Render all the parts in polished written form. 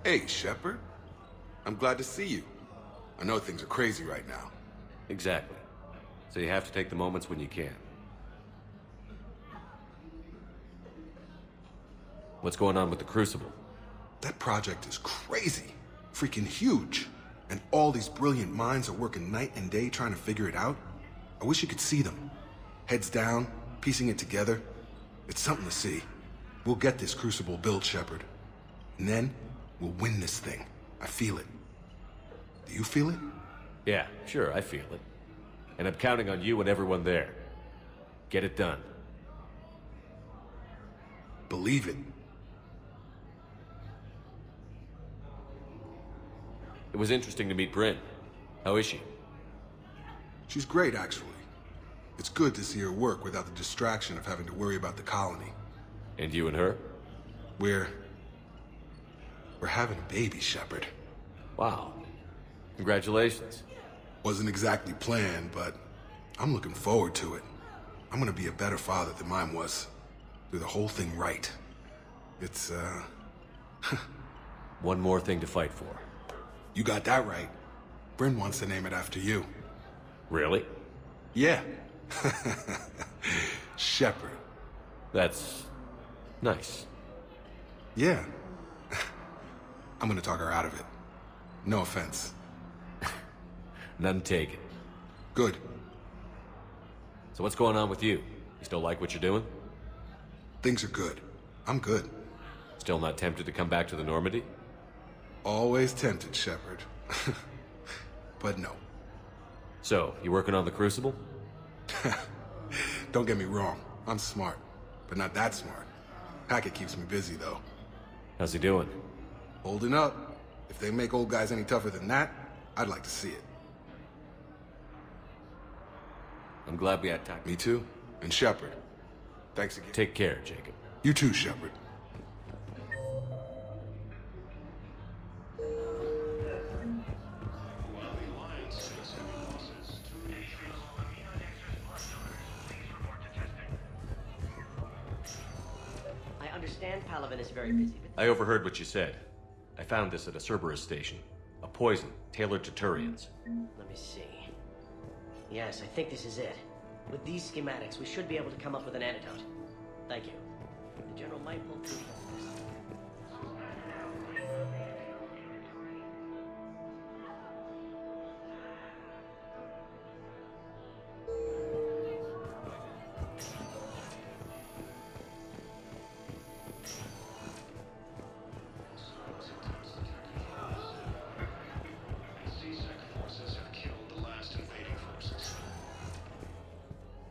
Hey, Shepard. I'm glad to see you. I know things are crazy right now. Exactly. So you have to take the moments when you can. What's going on with the Crucible? That project is crazy. Freaking huge. And all these brilliant minds are working night and day trying to figure it out. I wish you could see them. Heads down, piecing it together. It's something to see. We'll get this Crucible built, Shepard. And then, we'll win this thing. I feel it. Do you feel it? Yeah, sure, I feel it. And I'm counting on you and everyone there. Get it done. Believe it. It was interesting to meet Bryn. How is she? She's great, actually. It's good to see her work without the distraction of having to worry about the colony. And you and her? We're having a baby, Shepard. Wow. Congratulations. Wasn't exactly planned, but I'm looking forward to it. I'm gonna be a better father than mine was. Do the whole thing right. It's, One more thing to fight for. You got that right. Bryn wants to name it after you. Really? Yeah. Shepard. That's nice. Yeah. I'm gonna talk her out of it. No offense. None taken. Good. So what's going on with you? You still like what you're doing? Things are good. I'm good. Still not tempted to come back to the Normandy? Always tempted, Shepard. But no. So, you working on the Crucible? Don't get me wrong. I'm smart. But not that smart. Hackett keeps me busy, though. How's he doing? Holding up. If they make old guys any tougher than that, I'd like to see it. I'm glad we had time. Me too. And Shepard. Thanks again. Take care, Jacob. You too, Shepard. I understand Palaven is very busy, but I overheard what you said. I found this at a Cerberus station. A poison tailored to Turians. let me see. Yes, I think this is it. With these schematics, we should be able to come up with an antidote. Thank you. The General might pull through this.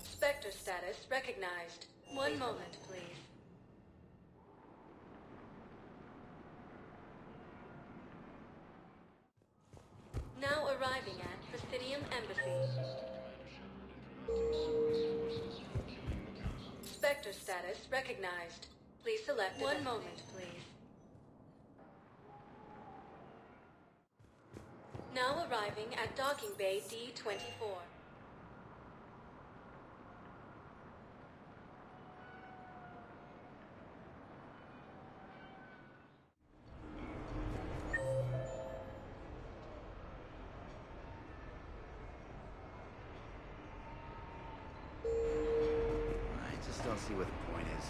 Spectre status recognized. One moment, please. Now arriving at Presidium Embassy. Spectre status recognized. Please select one moment, please. Now arriving at Docking Bay D-24. I just don't see what the point is.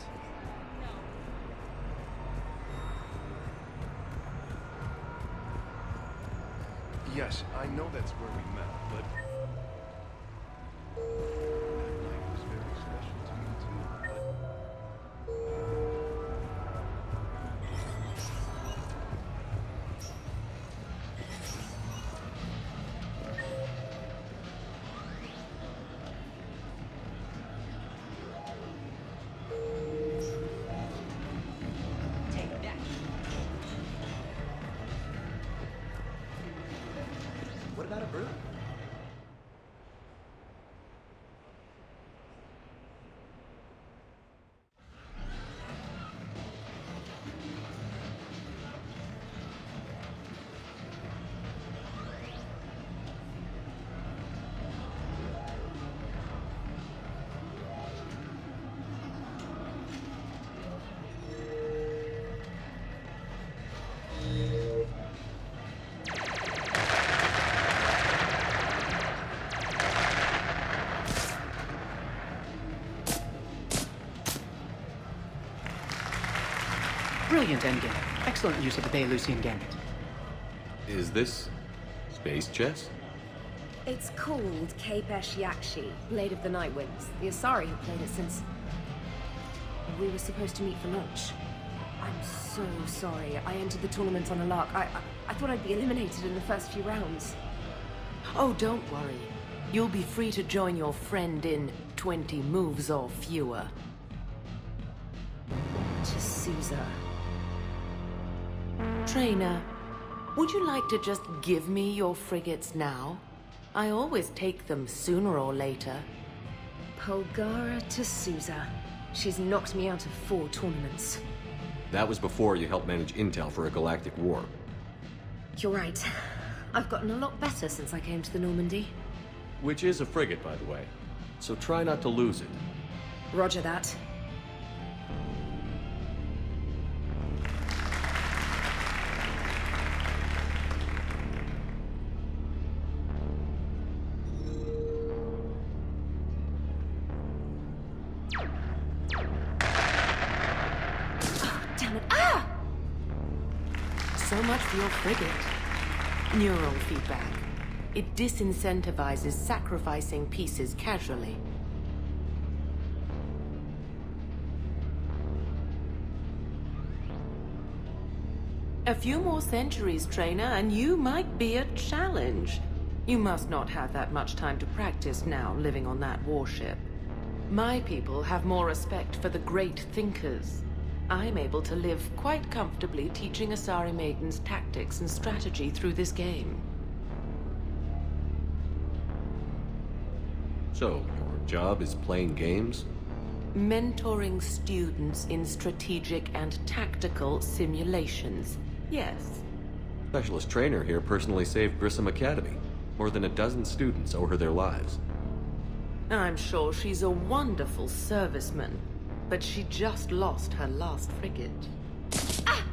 Yes, I know that's where we met, but... That night was very special to me, too, but... Take that. What about a brute? Brilliant endgame. Excellent use of the Baylusian gambit. Is this space chess? It's called Kapesh Yakshi, Blade of the Night Winds. The Asari have played it since... we were supposed to meet for lunch. I'm so sorry. I entered the tournament on a lark. I thought I'd be eliminated in the first few rounds. Oh, don't worry. You'll be free to join your friend in 20 moves or fewer. To Caesar. Trainer, would you like to just give me your frigates now? I always take them sooner or later. Polgara to Caesar. She's knocked me out of 4 tournaments. That was before you helped manage intel for a galactic war. You're right. I've gotten a lot better since I came to the Normandy. Which is a frigate, by the way. So try not to lose it. Roger that. So much for your frigate. Neural feedback. It disincentivizes sacrificing pieces casually. A few more centuries, Trainer, and you might be a challenge. You must not have that much time to practice now, living on that warship. My people have more respect for the great thinkers. I'm able to live quite comfortably teaching Asari maidens tactics and strategy through this game. So, your job is playing games? Mentoring students in strategic and tactical simulations. Yes. Specialist trainer here personally saved Grissom Academy. More than a dozen students owe her their lives. I'm sure she's a wonderful serviceman, but she just lost her last frigate. Ah!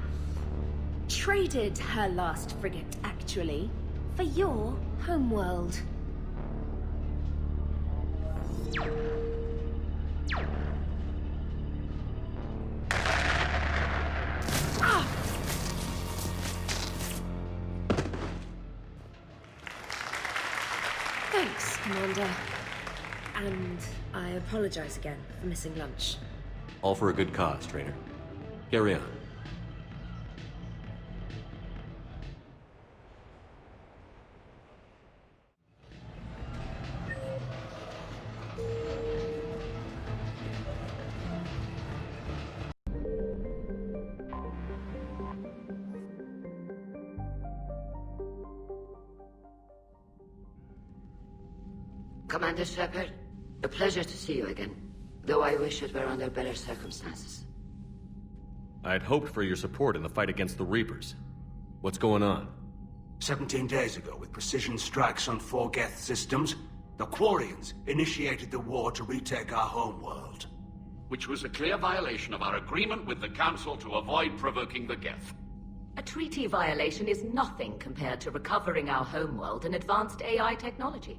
Traded her last frigate, actually, for your homeworld. Ah! Thanks, Commander. And I apologize again for missing lunch. All for a good cause, trainer. Carry on. Commander Shepard, a pleasure to see you again, though I wish it were under better circumstances. I'd hoped for your support in the fight against the Reapers. What's going on? 17 days ago, with precision strikes on 4 Geth systems, the Quarians initiated the war to retake our homeworld. Which was a clear violation of our agreement with the Council to avoid provoking the Geth. A treaty violation is nothing compared to recovering our homeworld and advanced AI technology.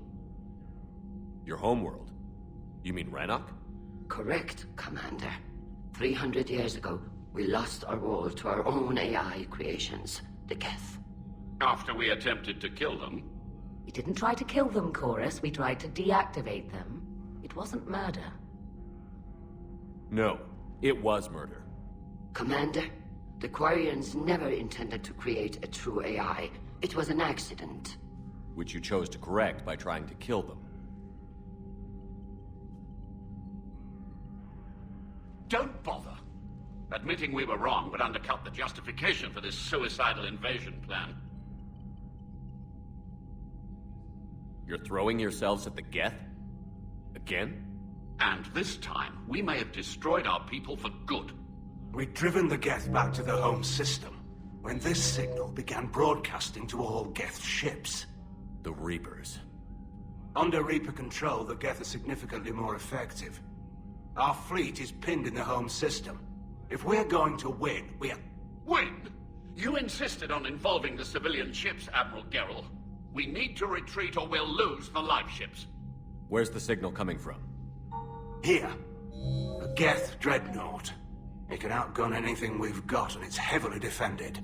Your homeworld? You mean Rannoch? Correct, Commander. 300 years ago, we lost our world to our own AI creations, the Geth. After we attempted to kill them? We didn't try to kill them, Chorus. We tried to deactivate them. It wasn't murder. No, it was murder. Commander, the Quarians never intended to create a true AI. It was an accident. Which you chose to correct by trying to kill them. Don't bother. Admitting we were wrong would undercut the justification for this suicidal invasion plan. You're throwing yourselves at the Geth? Again? And this time, we may have destroyed our people for good. We'd driven the Geth back to the home system, when this signal began broadcasting to all Geth ships. The Reapers. Under Reaper control, the Geth are significantly more effective. Our fleet is pinned in the home system. If we're going to win, we're... Win? You insisted on involving the civilian ships, Admiral Gerrel. We need to retreat or we'll lose the live ships. Where's the signal coming from? Here. A Geth dreadnought. It can outgun anything we've got, and it's heavily defended.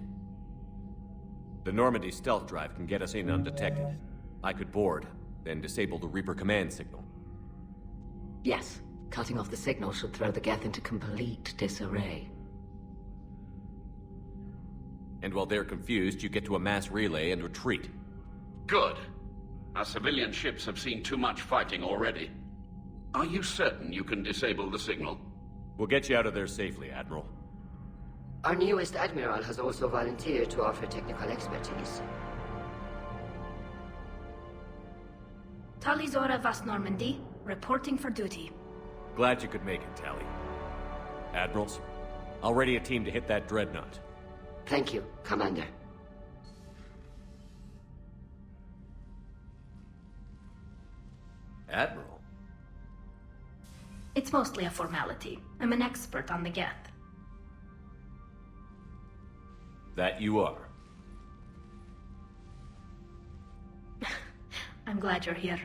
The Normandy stealth drive can get us in undetected. I could board, then disable the Reaper command signal. Yes, cutting off the signal should throw the Geth into complete disarray. And while they're confused, you get to a mass relay and retreat. Good. Our civilian ships have seen too much fighting already. Are you certain you can disable the signal? We'll get you out of there safely, Admiral. Our newest Admiral has also volunteered to offer technical expertise. Talizora Vast Normandy, reporting for duty. Glad you could make it, Tally. Admirals, I'll ready a team to hit that dreadnought. Thank you, Commander. Admiral? It's mostly a formality. I'm an expert on the Geth. That you are. I'm glad you're here.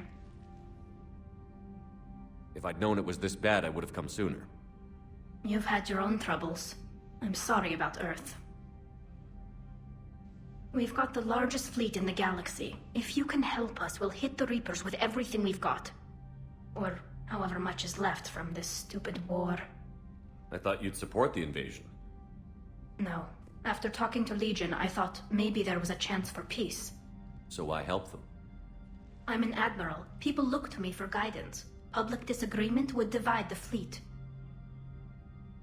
If I'd known it was this bad, I would have come sooner. You've had your own troubles. I'm sorry about Earth. We've got the largest fleet in the galaxy. If you can help us, we'll hit the Reapers with everything we've got. Or however much is left from this stupid war. I thought you'd support the invasion. No. After talking to Legion, I thought maybe there was a chance for peace. So I helped them. I'm an admiral. People look to me for guidance. Public disagreement would divide the fleet.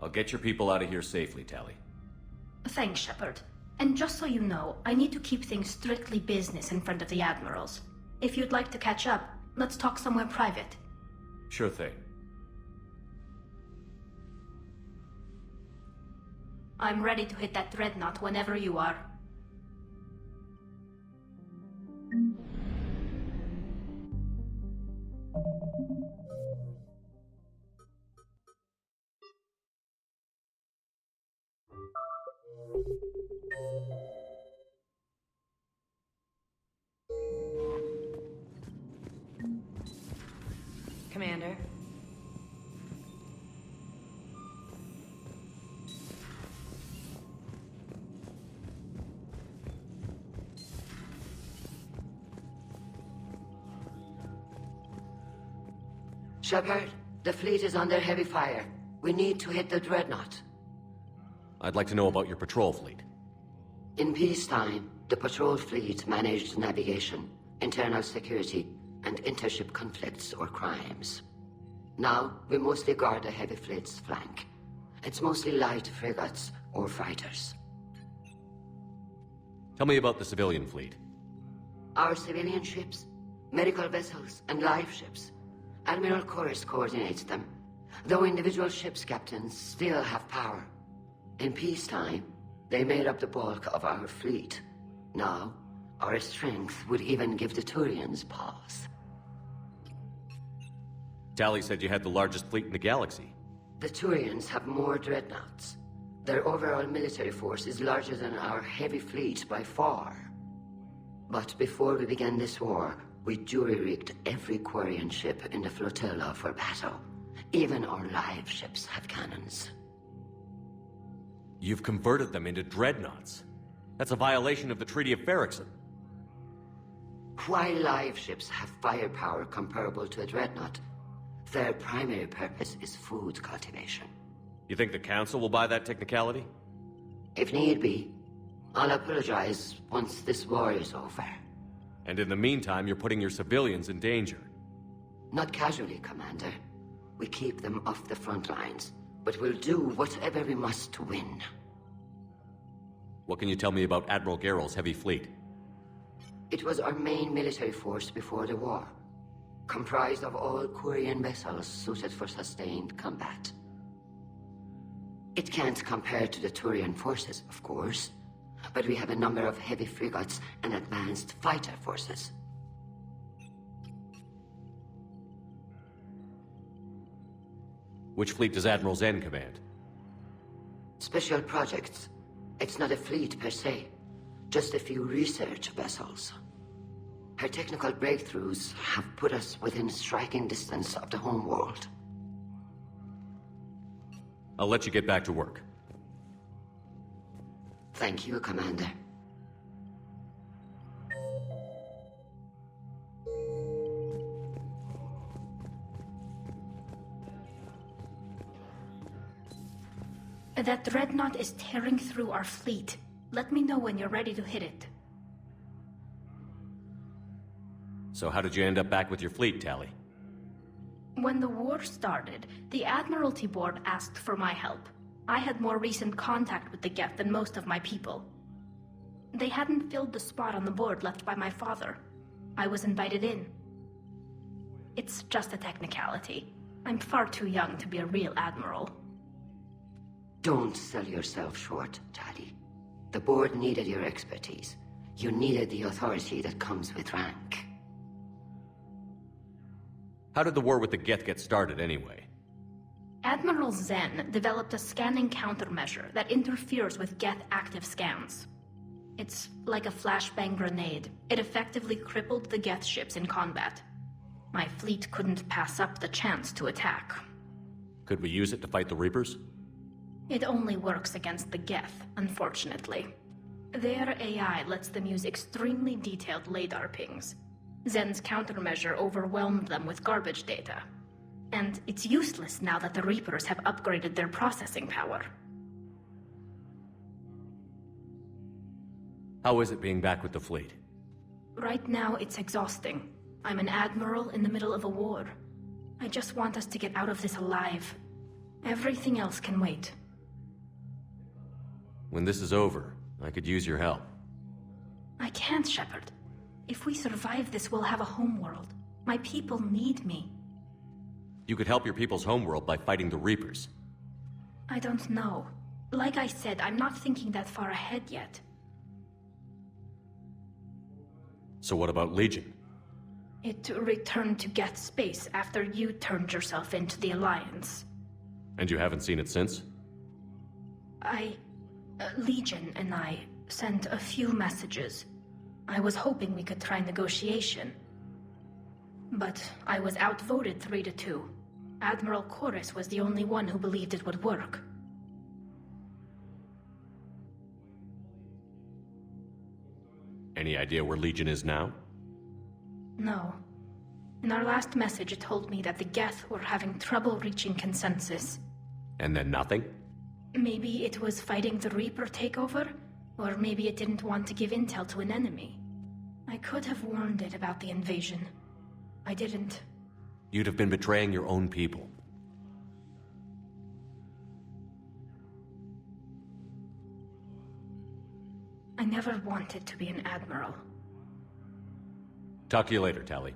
I'll get your people out of here safely, Tally. Thanks, Shepard. And just so you know, I need to keep things strictly business in front of the admirals. If you'd like to catch up, let's talk somewhere private. Sure thing. I'm ready to hit that dreadnought whenever you are. Commander. Shepard, the fleet is under heavy fire. We need to hit the dreadnought. I'd like to know about your patrol fleet. In peacetime, the patrol fleet managed navigation, internal security, and intership conflicts or crimes. Now, we mostly guard the heavy fleet's flank. It's mostly light frigates or fighters. Tell me about the civilian fleet. Our civilian ships, medical vessels, and live ships. Admiral Chorus coordinates them, though individual ships' captains still have power. In peacetime, they made up the bulk of our fleet. Now, our strength would even give the Turians pause. Tally said you had the largest fleet in the galaxy. The Turians have more dreadnoughts. Their overall military force is larger than our heavy fleet by far. But before we began this war, we jury-rigged every Quarian ship in the flotilla for battle. Even our live ships have cannons. You've converted them into dreadnoughts. That's a violation of the Treaty of Ferrixon. While live ships have firepower comparable to a dreadnought, their primary purpose is food cultivation. You think the Council will buy that technicality? If need be, I'll apologize once this war is over. And in the meantime, you're putting your civilians in danger. Not casually, Commander. We keep them off the front lines, but we'll do whatever we must to win. What can you tell me about Admiral Geral's heavy fleet? It was our main military force before the war, comprised of all Quarian vessels suited for sustained combat. It can't compare to the Turian forces, of course, but we have a number of heavy frigates and advanced fighter forces. Which fleet does Admiral Zen command? Special projects. It's not a fleet per se, just a few research vessels. Her technical breakthroughs have put us within striking distance of the home world. I'll let you get back to work. Thank you, Commander. That dreadnought is tearing through our fleet. Let me know when you're ready to hit it. So how did you end up back with your fleet, Tali? When the war started, the Admiralty Board asked for my help. I had more recent contact with the Geth than most of my people. They hadn't filled the spot on the board left by my father. I was invited in. It's just a technicality. I'm far too young to be a real admiral. Don't sell yourself short, Tali. The board needed your expertise. You needed the authority that comes with rank. How did the war with the Geth get started, anyway? Admiral Zen developed a scanning countermeasure that interferes with Geth active scans. It's like a flashbang grenade. It effectively crippled the Geth ships in combat. My fleet couldn't pass up the chance to attack. Could we use it to fight the Reapers? It only works against the Geth, unfortunately. Their AI lets them use extremely detailed LADAR pings. Zen's countermeasure overwhelmed them with garbage data. And it's useless now that the Reapers have upgraded their processing power. How is it being back with the fleet? Right now, it's exhausting. I'm an admiral in the middle of a war. I just want us to get out of this alive. Everything else can wait. When this is over, I could use your help. I can't, Shepard. If we survive this, we'll have a homeworld. My people need me. You could help your people's homeworld by fighting the Reapers. I don't know. Like I said, I'm not thinking that far ahead yet. So what about Legion? It returned to Geth space after you turned yourself into the Alliance. And you haven't seen it since? Legion and I sent a few messages. I was hoping we could try negotiation. But I was outvoted 3-2. Admiral Chorus was the only one who believed it would work. Any idea where Legion is now? No. In our last message, it told me that the Geth were having trouble reaching consensus. And then nothing? Maybe it was fighting the Reaper takeover, or maybe it didn't want to give intel to an enemy. I could have warned it about the invasion. I didn't. You'd have been betraying your own people. I never wanted to be an admiral. Talk to you later, Tali.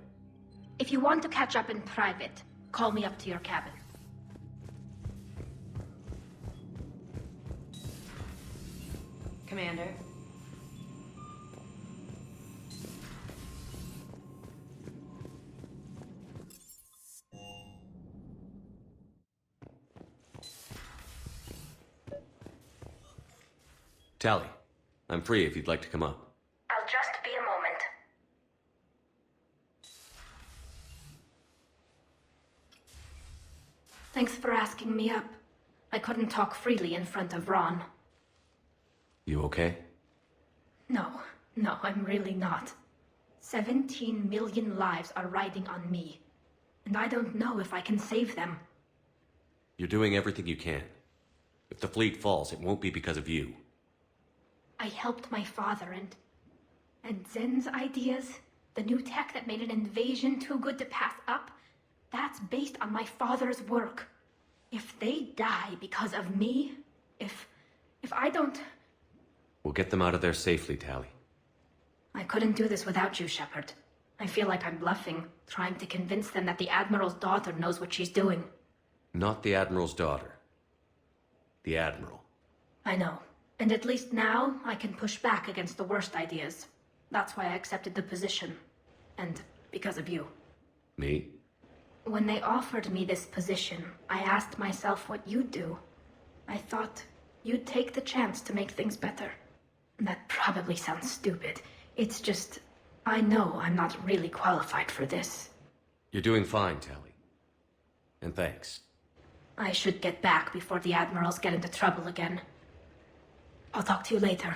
If you want to catch up in private, call me up to your cabin. Commander. Tali, I'm free if you'd like to come up. I'll just be a moment. Thanks for asking me up. I couldn't talk freely in front of Ron. You okay? No, I'm really not. 17 million lives are riding on me. And I don't know if I can save them. You're doing everything you can. If the fleet falls, it won't be because of you. I helped my father and Zen's ideas, the new tech that made an invasion too good to pass up, that's based on my father's work. If they die because of me, if I don't... We'll get them out of there safely, Tali. I couldn't do this without you, Shepard. I feel like I'm bluffing, trying to convince them that the Admiral's daughter knows what she's doing. Not the Admiral's daughter. The Admiral. I know. And at least now, I can push back against the worst ideas. That's why I accepted the position. And because of you. Me? When they offered me this position, I asked myself what you'd do. I thought you'd take the chance to make things better. That probably sounds stupid. It's just, I know I'm not really qualified for this. You're doing fine, Tali. And thanks. I should get back before the Admirals get into trouble again. I'll talk to you later.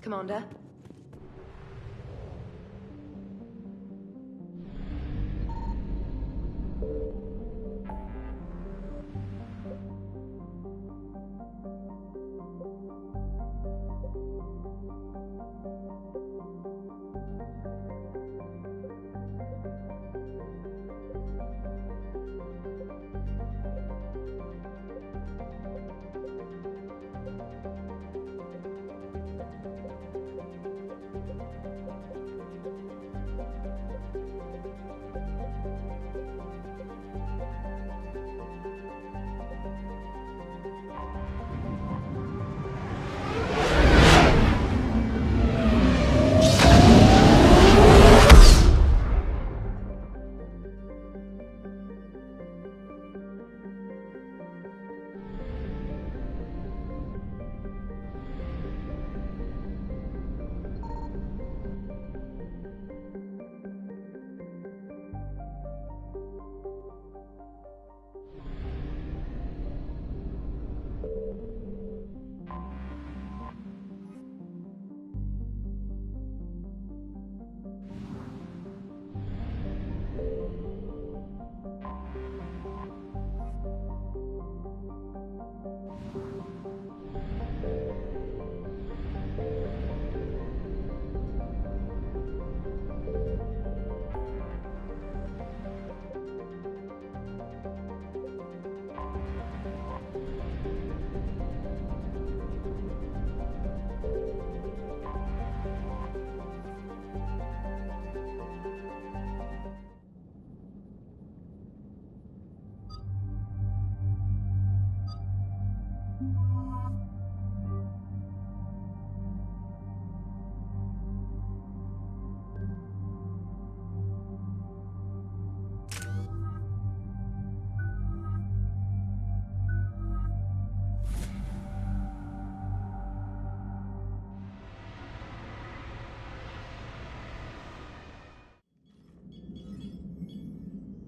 Commander?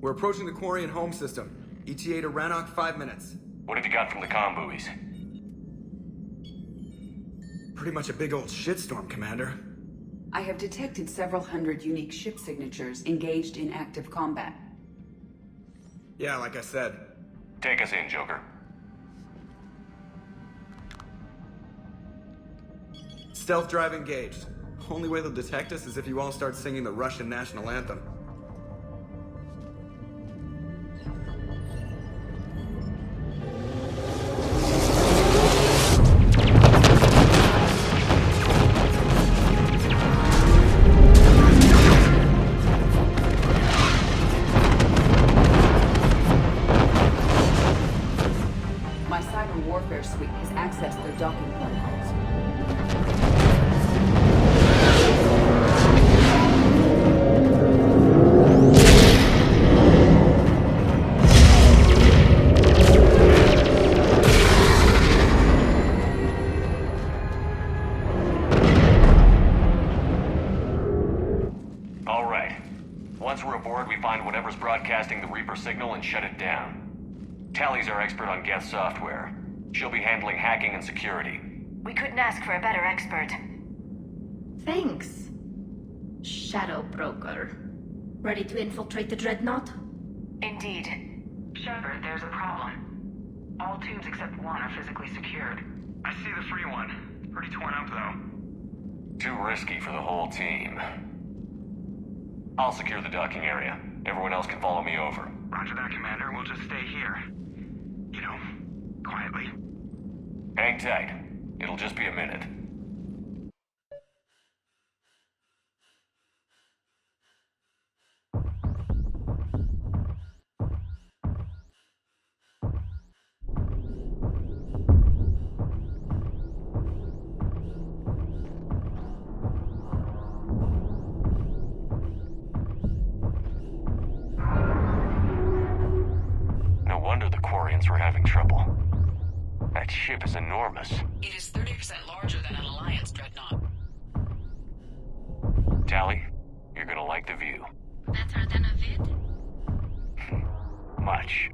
We're approaching the Quarian home system. ETA to Rannoch, 5 minutes. What have you got from the comm buoys? Pretty much a big old shitstorm, Commander. I have detected several hundred unique ship signatures engaged in active combat. Yeah, like I said. Take us in, Joker. Stealth drive engaged. Only way they'll detect us is if you all start singing the Russian national anthem. Signal and shut it down. Tally's our expert on Geth software. She'll be handling hacking and security. We couldn't ask for a better expert. Thanks, Shadow Broker. Ready to infiltrate the Dreadnought? Indeed. Shepard, there's a problem. All tubes except one are physically secured. I see the free one. Pretty torn up, though. Too risky for the whole team. I'll secure the docking area. Everyone else can follow me over. Roger that, Commander. We'll just stay here. You know, quietly. Hang tight. It'll just be a minute. No wonder the Quarians were having trouble. That ship is enormous. It is 30% larger than an Alliance dreadnought. Tally, you're gonna like the view. Better than a vid? Much.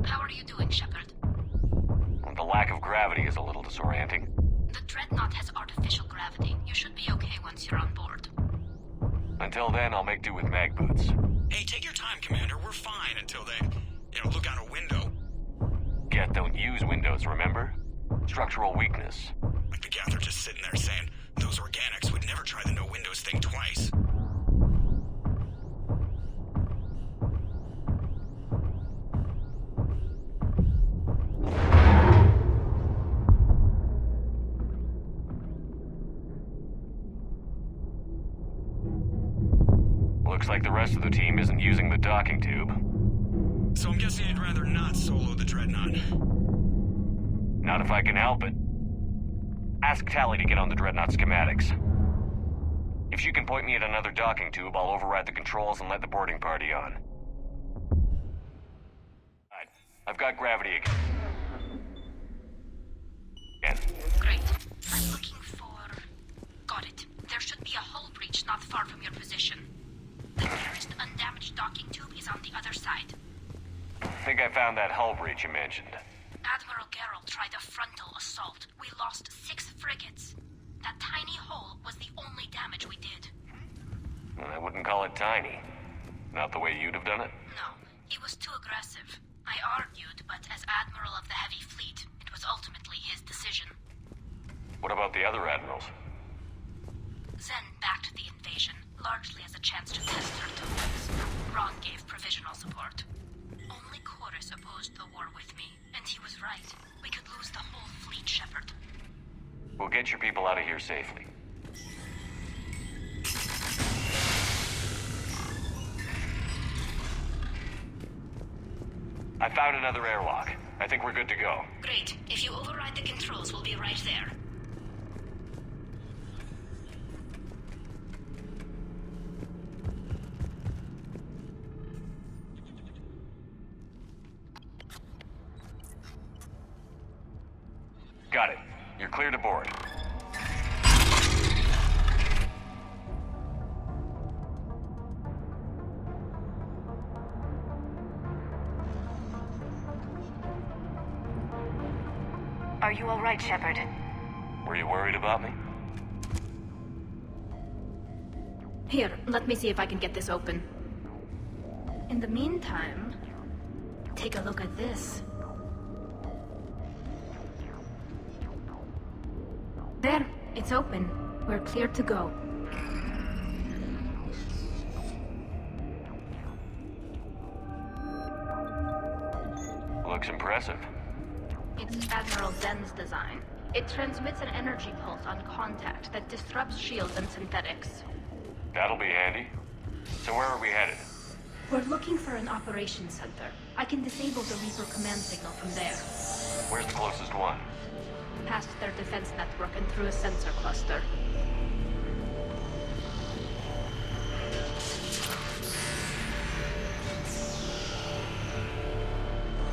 How are you doing, Shepard? The lack of gravity is a little disorienting. The dreadnought has artificial gravity. You should be okay once you're on board. Until then, I'll make do with mag boots. Hey, take your time, Commander. We're fine until they, look out a window. Geth don't use windows, remember? Structural weakness. Like the Geth are just sitting there saying, those organics would never try the no windows thing twice. Looks like the rest of the team isn't using the docking tube. So I'm guessing you'd rather not solo the Dreadnought. Not if I can help it. Ask Tally to get on the Dreadnought schematics. If she can point me at another docking tube, I'll override the controls and let the boarding party on. Right. I've got gravity again. Great. I'm looking for... Got it. There should be a hull breach not far from your position. The nearest undamaged docking tube is on the other side. I think I found that hull breach you mentioned. Admiral Geralt tried a frontal assault. We lost 6 frigates. That tiny hole was the only damage we did. I wouldn't call it tiny. Not the way you'd have done it? No, he was too aggressive. I argued, but as Admiral of the Heavy Fleet, it was ultimately his decision. What about the other admirals? Zen backed the invasion, largely as a chance to test her tokens. Ron gave provisional support. Only Chorus opposed the war with me, and he was right. We could lose the whole fleet, Shepard. We'll get your people out of here safely. I found another airlock. I think we're good to go. Great. If you override the controls, we'll be right there. Got it. You're clear to board. Are you all right, Shepard? Were you worried about me? Here, let me see if I can get this open. In the meantime, take a look at this. There, it's open. We're clear to go. Looks impressive. It's Admiral Zen's design. It transmits an energy pulse on contact that disrupts shields and synthetics. That'll be handy. So where are we headed? We're looking for an operations center. I can disable the Reaper command signal from there. Where's the closest one? Past their defense network and through a sensor cluster.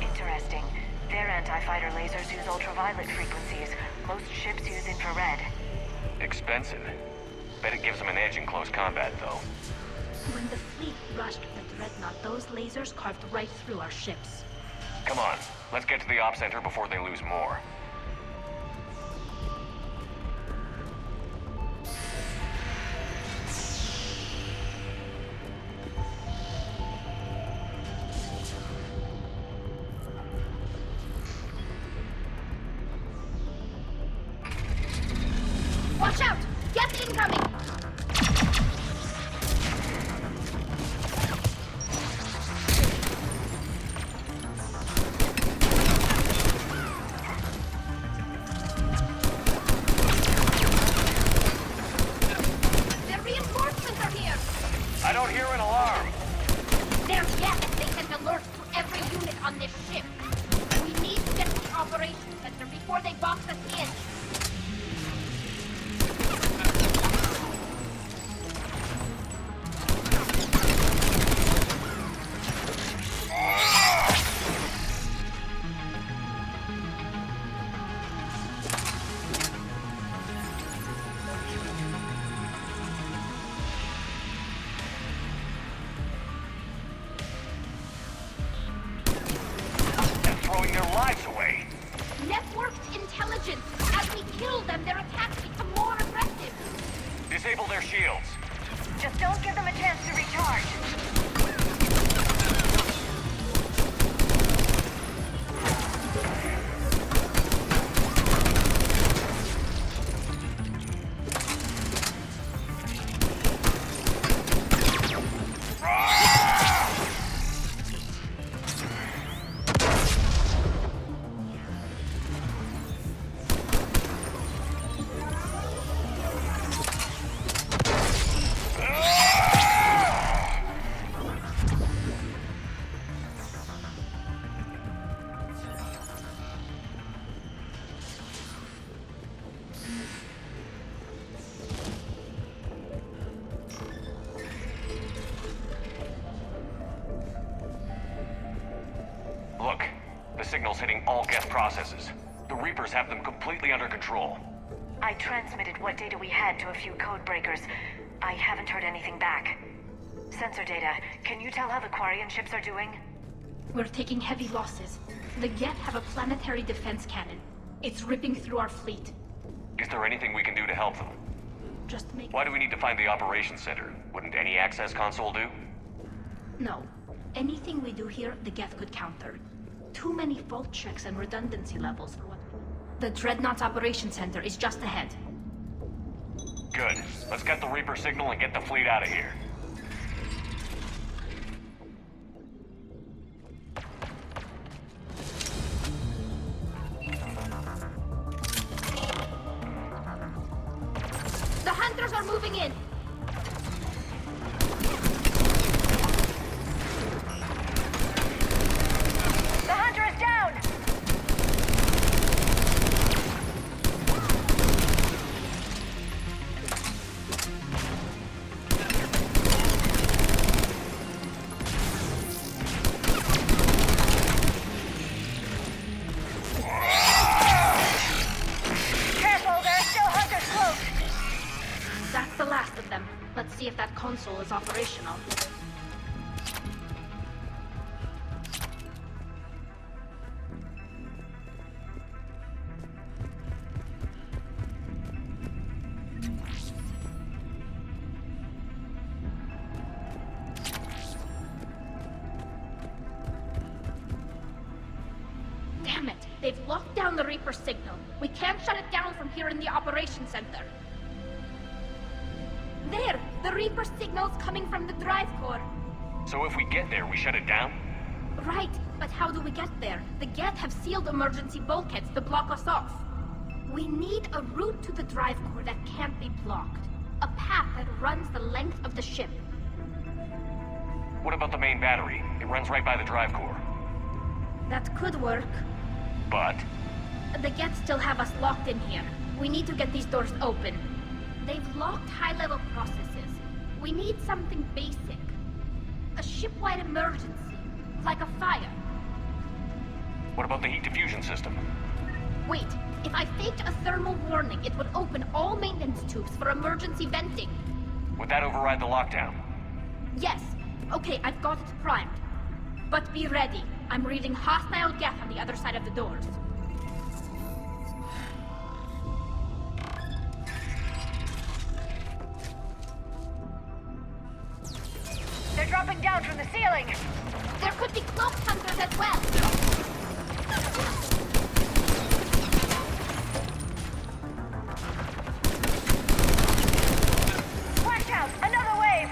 Interesting. Their anti-fighter lasers use ultraviolet frequencies. Most ships use infrared. Expensive. Bet it gives them an edge in close combat, though. When the fleet rushed the Dreadnought, those lasers carved right through our ships. Come on, let's get to the op center before they lose more. intelligence. As we kill them, their attacks become more aggressive. Disable their shields. Just don't give them a chance to recharge. Look, the signal's hitting all guest processes. The Reapers have them completely under control. I transmitted what data we had to a few code breakers. I haven't heard anything back. Sensor data, can you tell how the Quarian ships are doing? We're taking heavy losses. The Geth have a planetary defense cannon. It's ripping through our fleet. Is there anything we can do to help them? Just make... Why do we need to find the operations center? Wouldn't any access console do? No. Anything we do here, the Geth could counter. Too many fault checks and redundancy levels for what... The Dreadnought's operation center is just ahead. Good. Let's get the Reaper signal and get the fleet out of here. The hunters are moving in! The hunter is down! Careful, there are still hunters close! That's the last of them. Let's see if that console is operational. Damn it! They've locked down the Reaper signal. We can't shut it down from here in the operations center. There! The Reaper signal's coming from the drive core. So if we get there, we shut it down? Right, but how do we get there? The Geth have sealed emergency bulkheads to block us off. We need a route to the drive core that can't be blocked. A path that runs the length of the ship. What about the main battery? It runs right by the drive core. That could work. But? The Geth still have us locked in here. We need to get these doors open. They've locked high-level processes. We need something basic. A ship-wide emergency, like a fire. What about the heat diffusion system? Wait, if I faked a thermal warning, it would open all maintenance tubes for emergency venting. Would that override the lockdown? Yes. Okay, I've got it primed. But be ready. I'm reading hostile Geth on the other side of the doors. They're dropping down from the ceiling! There could be cloaked hunters as well! Watch out! Another wave!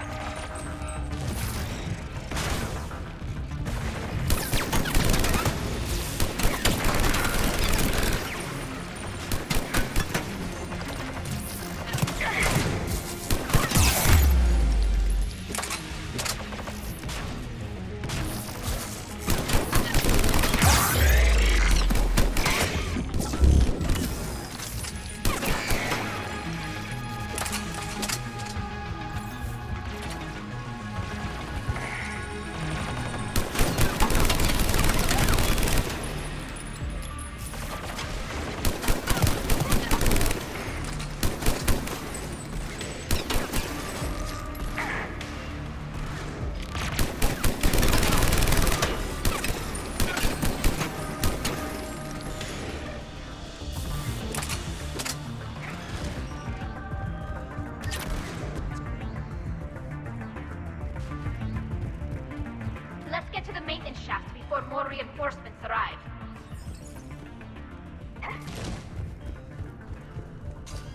let's get to the maintenance shaft before more reinforcements arrive.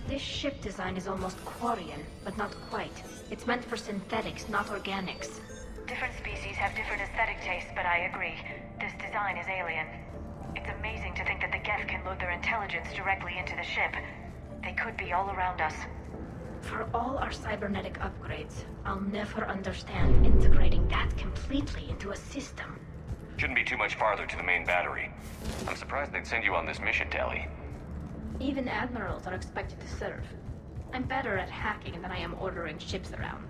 This ship design is almost Quarian, but not quite. It's meant for synthetics, not organics. Different species have different aesthetic tastes, but I agree. This design is alien. It's amazing to think that the Geth can load their intelligence directly into the ship. They could be all around us. For all our cybernetic upgrades, I'll never understand integrating that completely into a system. Shouldn't be too much farther to the main battery. I'm surprised they'd send you on this mission, Tally. Even admirals are expected to serve. I'm better at hacking than I am ordering ships around.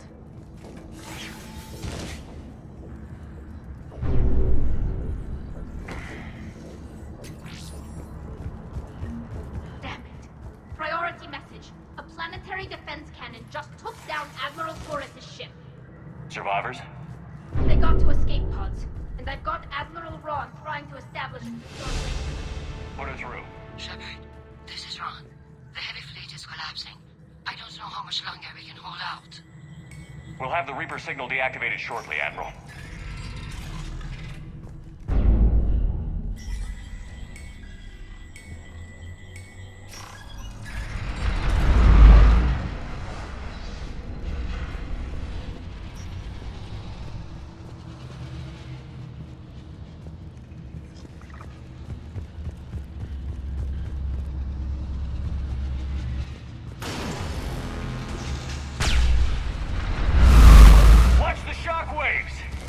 Damn it. Priority message. A planetary defense cannon just took down Admiral Forrest's ship. Survivors? They got to escape pods, and I've got Admiral Ron trying to establish a secure link. Put her through. Shepard, this is Ron. The heavy fleet is collapsing. I don't know how much longer we can hold out. We'll have the Reaper signal deactivated shortly, Admiral.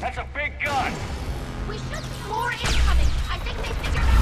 That's a big gun! We should see more incoming! I think they figured out...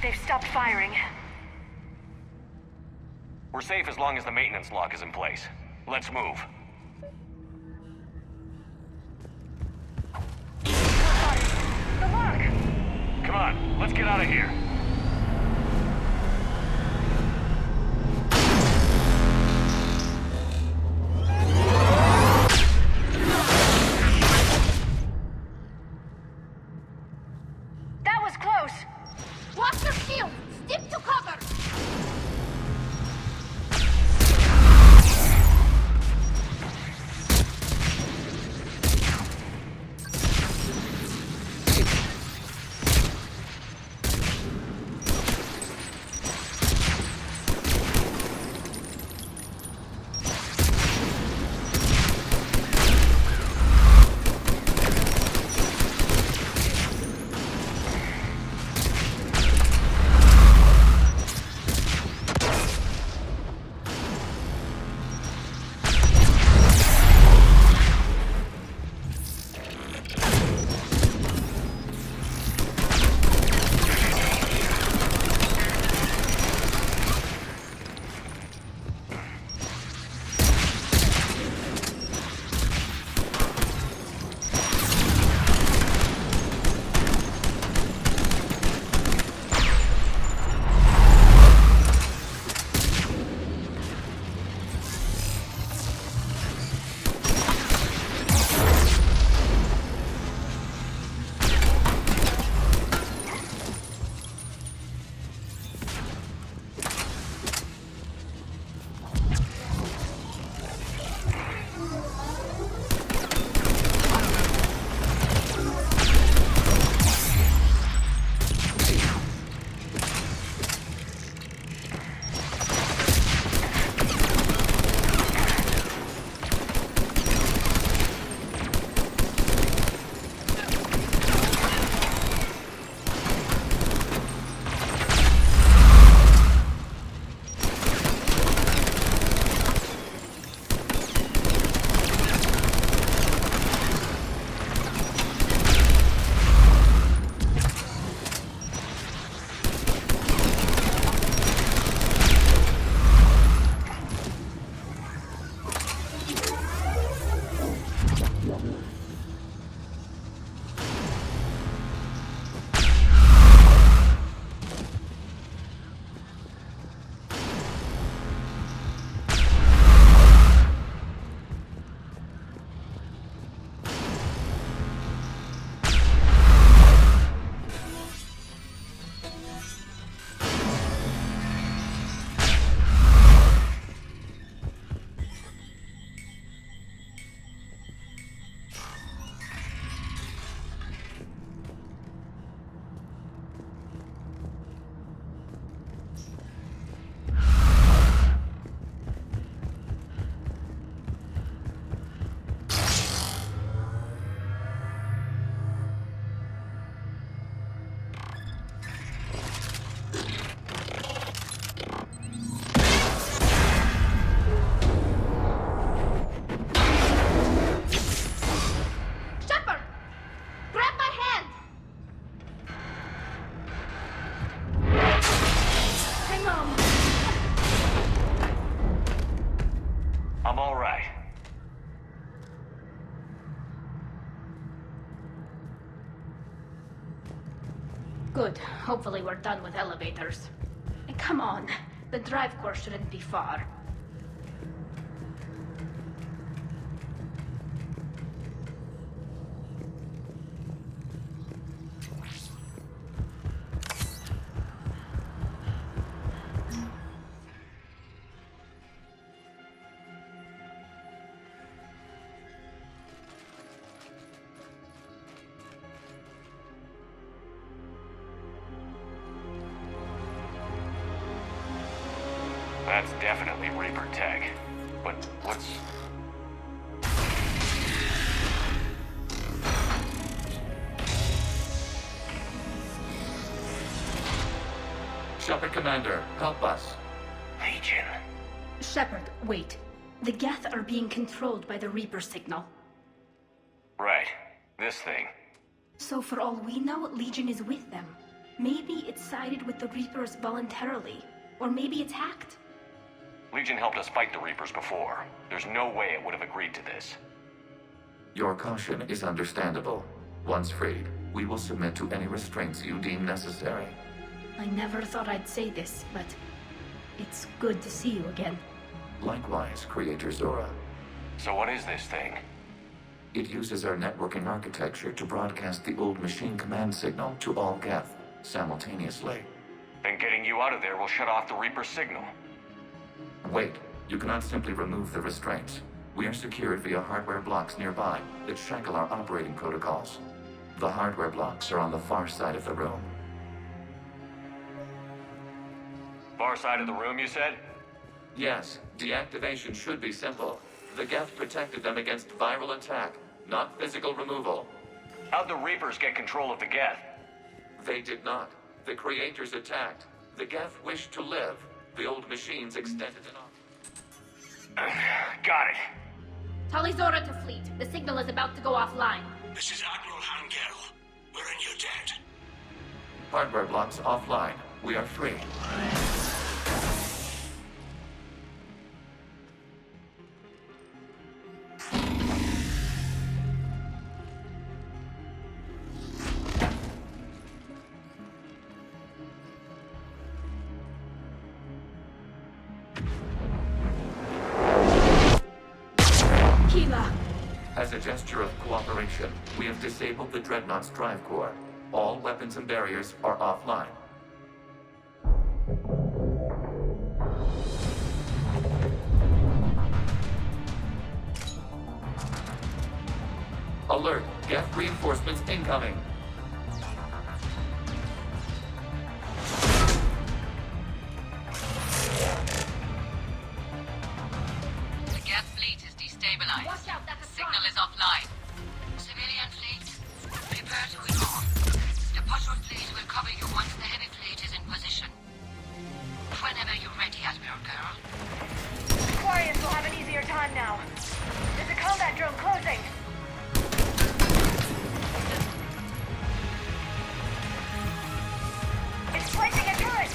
They've stopped firing. We're safe as long as the maintenance lock is in place. Let's move. The lock! Come on, let's get out of here. That was close! Watch your shield! Stick to cover! I'm all right. Good. Hopefully we're done with elevators. And come on, the drive core shouldn't be far. That's definitely Reaper tech. But what's... Shepard Commander, help us. Legion. Shepard, wait. The Geth are being controlled by the Reaper signal. Right. This thing. So for all we know, Legion is with them. Maybe it sided with the Reapers voluntarily. Or maybe it's hacked. Legion helped us fight the Reapers before. There's no way it would have agreed to this. Your caution is understandable. Once freed, we will submit to any restraints you deem necessary. I never thought I'd say this, but it's good to see you again. Likewise, Creator Zora. So what is this thing? It uses our networking architecture to broadcast the old machine command signal to all Geth simultaneously. Then getting you out of there will shut off the Reaper signal. Wait, you cannot simply remove the restraints. We are secured via hardware blocks nearby that shackle our operating protocols. The hardware blocks are on the far side of the room. Far side of the room, you said? Yes, deactivation should be simple. The Geth protected them against viral attack, not physical removal. How'd the Reapers get control of the Geth? They did not. The Creators attacked. The Geth wished to live. The old machines extended it on. Got it. Tali Zora to fleet. The signal is about to go offline. This is Admiral Hangel. We're in your debt. Hardware blocks offline. We are free. As a gesture of cooperation, we have disabled the Dreadnought's drive core. All weapons and barriers are offline. Alert! Geth reinforcements incoming! The Geth fleet is destabilized. Watch out, that's a Signal is offline. Civilian fleet, prepare to withdraw. The patrol fleet will cover you once the heavy fleet is in position. Whenever you're ready, Admiral Girl. Aquarius will have an easier time now. There's a combat drone closing. It's placing a turret.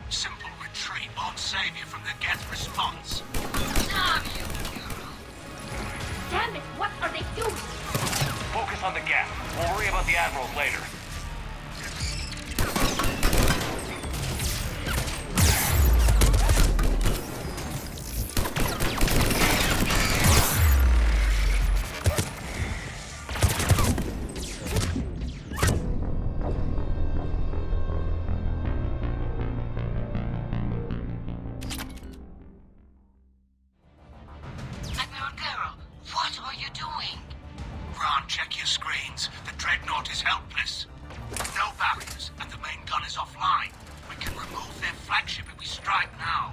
Simple retreat won't save you from the Geth response. Damn you, girl. Damn it, what are they doing? Focus on the Geth. We'll worry about the Admirals later. Check your screens. The Dreadnought is helpless. No barriers, and the main gun is offline. We can remove their flagship if we strike now.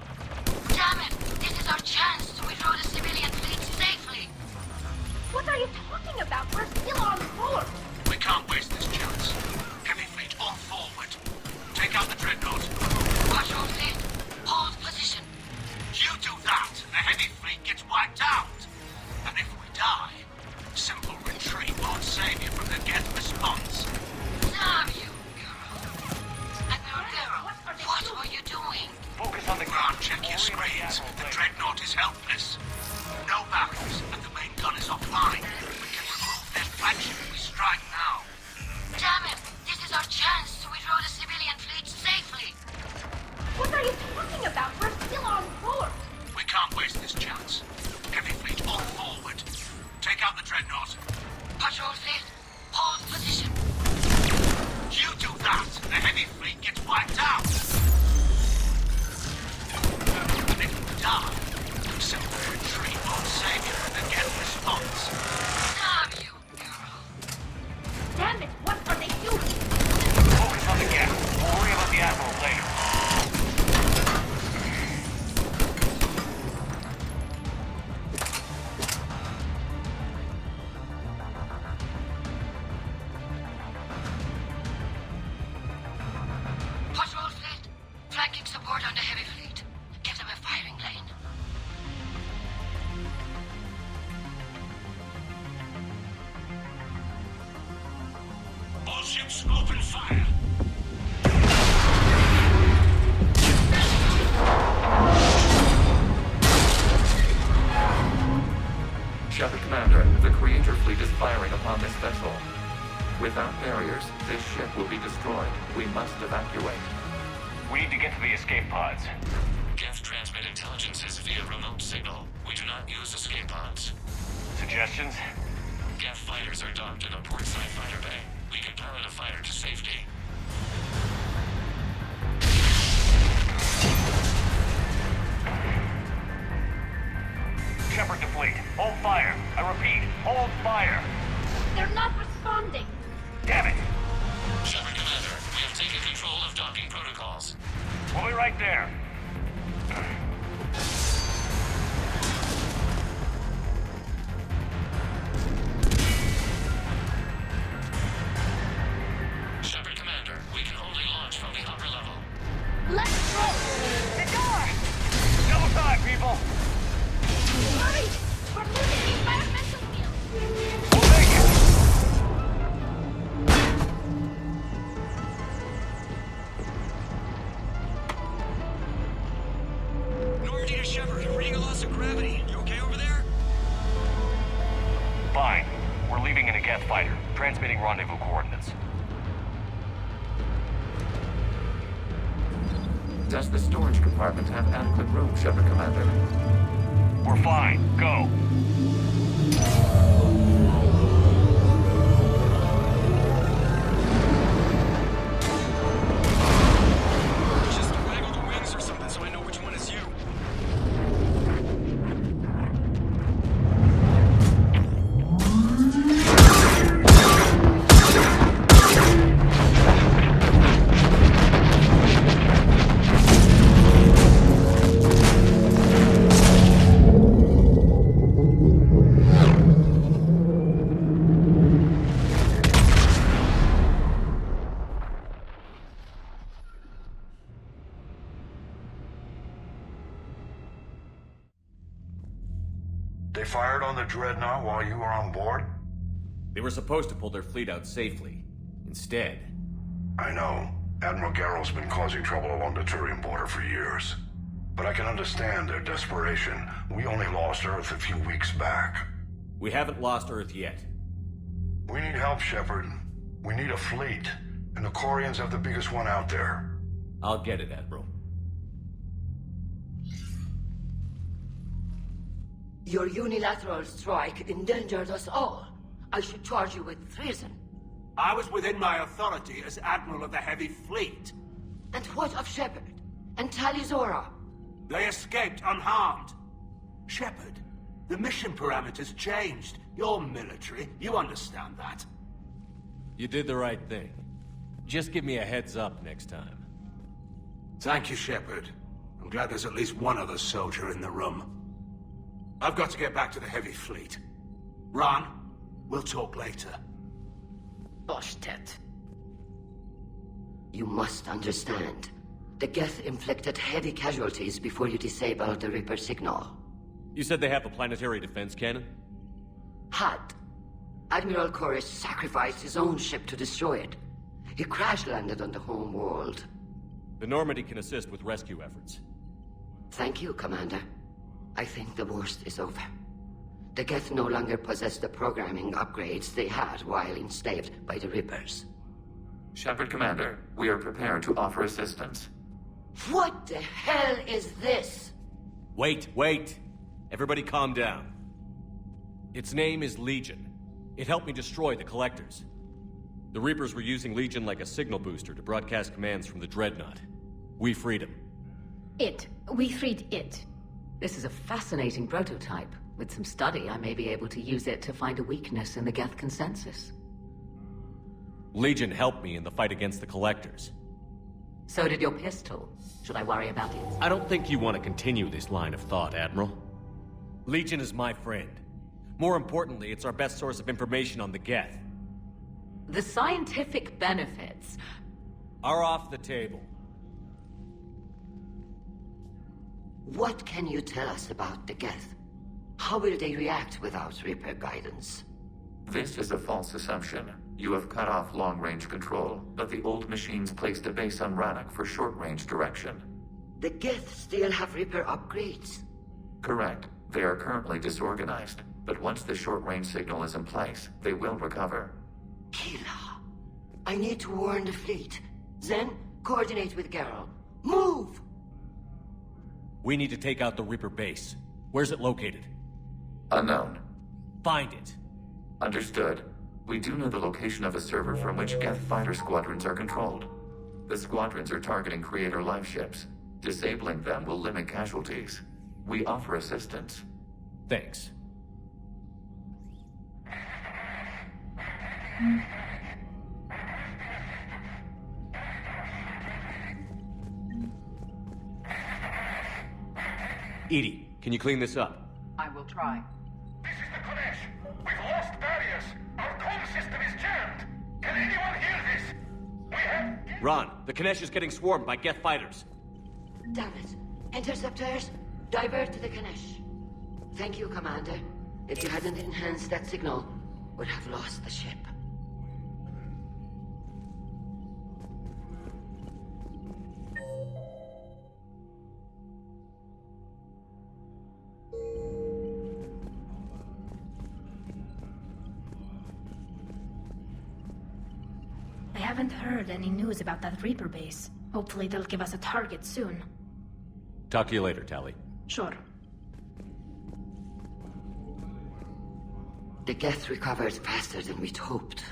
Damn it! This is our chance to withdraw the civilian fleet safely. What are you talking about? We're still on board. We can't waste this chance. Heavy fleet on forward. Take out the Dreadnought. Patrol fleet, hold position. You do that, the heavy fleet gets wiped out. And if we die, simple retreat won't save you from the Geth response. Damn you, girl. Admiral Girl, what are you doing? Focus on the ground. Check your screens. The Dreadnought is helpless. No barriers, and the main gun is offline. We can remove their flagship if we strike now. Damn it! This is our chance to withdraw the civilian fleet safely. What are you talking about? We're still on board. We can't waste this chance. Heavy fleet on forward. Take out the Dreadnought. Patrol fleet, hold position. You do that, the heavy fleet gets wiped out. And if we die, simple retreat won't save you from the Geth response. Damn you, girl. Damn it, what are they doing? Focus on the Geth. We'll worry about the Admirals later. Ships open fire. Shepard Commander, the Creator Fleet is firing upon this vessel. Without barriers, this ship will be destroyed. We must evacuate. We need to get to the escape pods. Geth transmit intelligences via remote signal. We do not use escape pods. Suggestions? Geth fighters are docked in a portside fighter bay. We can pilot a fighter to safety. Shepard to fleet. Hold fire. I repeat, hold fire. They're not responding. Damn it. Shepard Commander, we have taken control of docking protocols. We'll be right there. Shepard Commander, we can only launch from the upper level. Let's go! The door! Double time, people! Hurry! We're losing the environmental field! We'll make it! Normandy to Shepard, reading a loss of gravity. You okay over there? Fine. We're leaving in a Geth fighter, transmitting rendezvous coordinates. Does the storage compartment have adequate room, Shepard Commander? We're fine. Go. Just waggle the wings or something so I know which one is you. They fired on the Dreadnought while you were on board? They were supposed to pull their fleet out safely. Instead... I know. Admiral Garrow's been causing trouble along the Turian border for years. But I can understand their desperation. We only lost Earth a few weeks back. We haven't lost Earth yet. We need help, Shepard. We need a fleet. And the Quarians have the biggest one out there. I'll get it, Admiral. Your unilateral strike endangered us all. I should charge you with treason. I was within my authority as Admiral of the Heavy Fleet. And what of Shepard? And Talizora? They escaped unharmed. Shepard, the mission parameters changed. You're military, you understand that. You did the right thing. Just give me a heads up next time. Thank you, Shepard. I'm glad there's at least one other soldier in the room. I've got to get back to the Heavy Fleet. Ron, we'll talk later. Boshtet. You must understand. The Geth inflicted heavy casualties before you disabled the Reaper signal. You said they have a planetary defense cannon? Had. Admiral Chorus sacrificed his own ship to destroy it. He crash-landed on the home world. The Normandy can assist with rescue efforts. Thank you, Commander. I think the worst is over. The Geth no longer possess the programming upgrades they had while enslaved by the Reapers. Shepard, Commander, we are prepared to offer assistance. What the hell is this? Wait. Everybody calm down. Its name is Legion. It helped me destroy the Collectors. The Reapers were using Legion like a signal booster to broadcast commands from the Dreadnought. We freed him. We freed it. This is a fascinating prototype. With some study, I may be able to use it to find a weakness in the Geth consensus. Legion helped me in the fight against the Collectors. So did your pistol. Should I worry about it? I don't think you want to continue this line of thought, Admiral. Legion is my friend. More importantly, it's our best source of information on the Geth. The scientific benefits are off the table. What can you tell us about the Geth? How will they react without Reaper guidance? This is a false assumption. You have cut off long-range control, but the old machines placed a base on Rannoch for short-range direction. The Geth still have Reaper upgrades? Correct. They are currently disorganized, but once the short-range signal is in place, they will recover. Kila, I need to warn the fleet. Then, coordinate with Garrow. Move! We need to take out the Reaper base. Where's it located? Unknown. Find it. Understood. We do know the location of a server from which Geth fighter squadrons are controlled. The squadrons are targeting Creator live ships. Disabling them will limit casualties. We offer assistance. Thanks. Edie, can you clean this up? I will try. This is the Kodesh. We've lost barriers. Our comm system is jammed. Can anyone hear this? We have... Ron, the Kanesh is getting swarmed by Geth fighters. Damn it. Interceptors, divert to the Kanesh. Thank you, Commander. If you hadn't enhanced that signal, would have lost the ship. I haven't heard any news about that Reaper base. Hopefully they'll give us a target soon. Talk to you later, Tali. Sure. The Geth recovered faster than we'd hoped.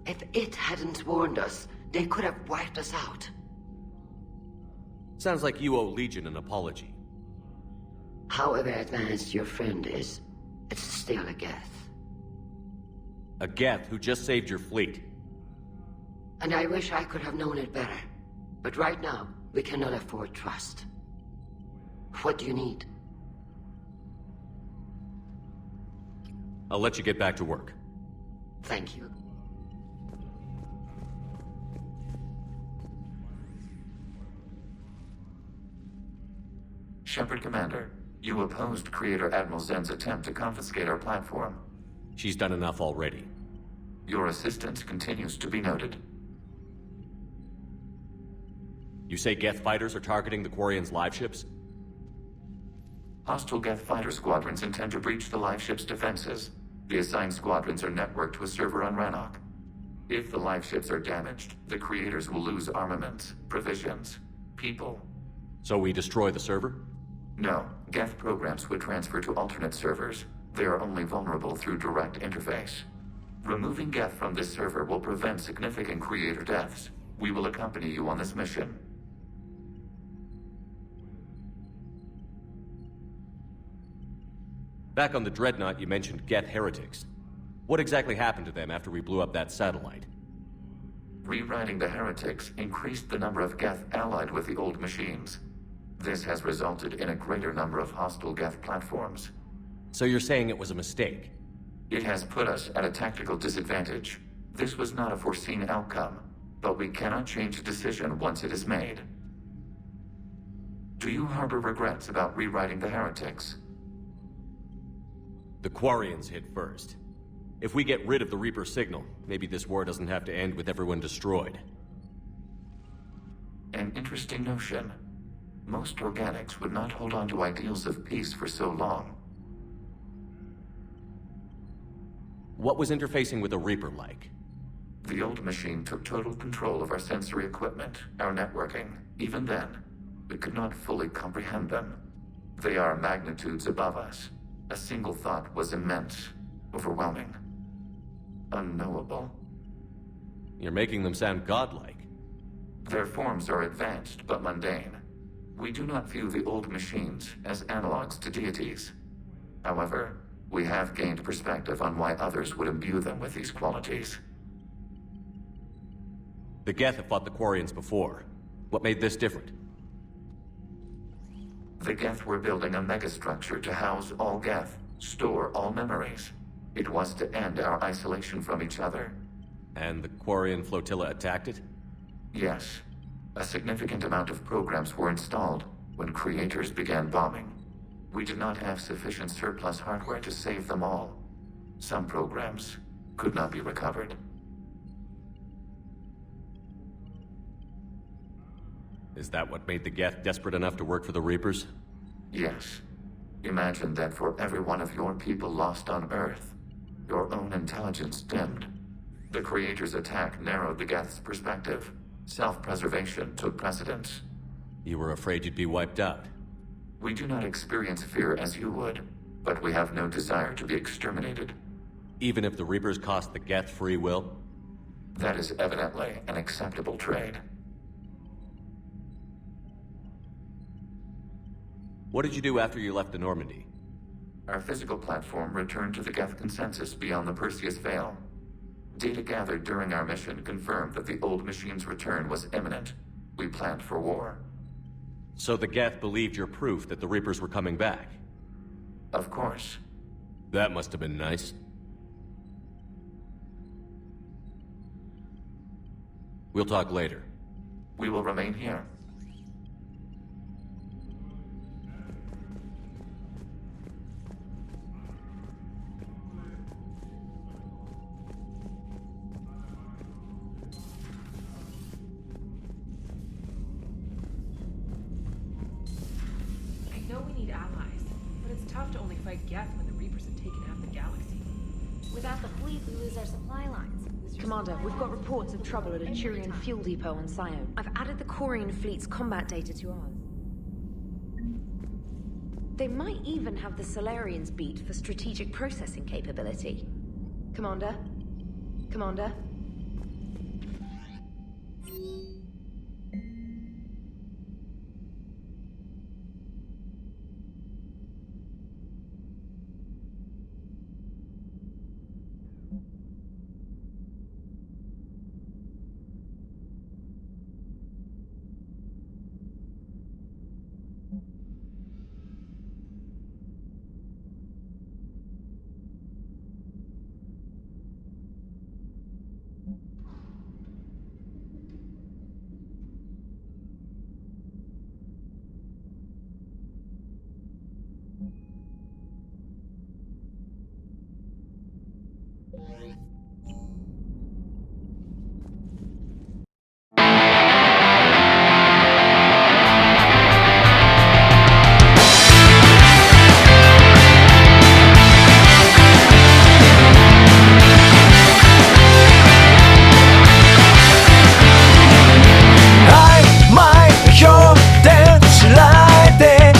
If it hadn't warned us, they could have wiped us out. Sounds like you owe Legion an apology. However advanced your friend is, it's still a Geth. A Geth who just saved your fleet. And I wish I could have known it better. But right now, we cannot afford trust. What do you need? I'll let you get back to work. Thank you. Shepard, Commander, you opposed Creator Admiral Zen's attempt to confiscate our platform. She's done enough already. Your assistance continues to be noted. You say Geth fighters are targeting the Quarians' live ships? Hostile Geth fighter squadrons intend to breach the live ship's defenses. The assigned squadrons are networked to a server on Rannoch. If the live ships are damaged, the creators will lose armaments, provisions, people. So we destroy the server? No, Geth programs would transfer to alternate servers. They are only vulnerable through direct interface. Removing Geth from this server will prevent significant creator deaths. We will accompany you on this mission. Back on the Dreadnought, you mentioned Geth heretics. What exactly happened to them after we blew up that satellite? Rewriting the heretics increased the number of Geth allied with the old machines. This has resulted in a greater number of hostile Geth platforms. So you're saying it was a mistake? It has put us at a tactical disadvantage. This was not a foreseen outcome, but we cannot change a decision once it is made. Do you harbor regrets about rewriting the heretics? The Quarians hit first. If we get rid of the Reaper signal, maybe this war doesn't have to end with everyone destroyed. An interesting notion. Most organics would not hold on to ideals of peace for so long. What was interfacing with a Reaper like? The old machine took total control of our sensory equipment, our networking. Even then, we could not fully comprehend them. They are magnitudes above us. A single thought was immense, overwhelming, unknowable. You're making them sound godlike. Their forms are advanced but mundane. We do not view the old machines as analogs to deities. However, we have gained perspective on why others would imbue them with these qualities. The Geth have fought the Quarians before. What made this different? The Geth were building a megastructure to house all Geth, store all memories. It was to end our isolation from each other. And the Quarian flotilla attacked it? Yes. A significant amount of programs were installed when creators began bombing. We did not have sufficient surplus hardware to save them all. Some programs could not be recovered. Is that what made the Geth desperate enough to work for the Reapers? Yes. Imagine that for every one of your people lost on Earth, your own intelligence dimmed. The Creator's attack narrowed the Geth's perspective. Self-preservation took precedence. You were afraid you'd be wiped out. We do not experience fear as you would, but we have no desire to be exterminated. Even if the Reapers cost the Geth free will? That is evidently an acceptable trade. What did you do after you left the Normandy? Our physical platform returned to the Geth consensus beyond the Perseus Veil. Data gathered during our mission confirmed that the old machine's return was imminent. We planned for war. So the Geth believed your proof that the Reapers were coming back? Of course. That must have been nice. We'll talk later. We will remain here. Geth when the Reapers have taken half the galaxy. Without the fleet, we lose our supply lines. Commander, we've got reports of trouble at a Turian fuel depot on Scion. I've added the Quarian fleet's combat data to ours. They might even have the Solarians beat for strategic processing capability. Commander? Commander?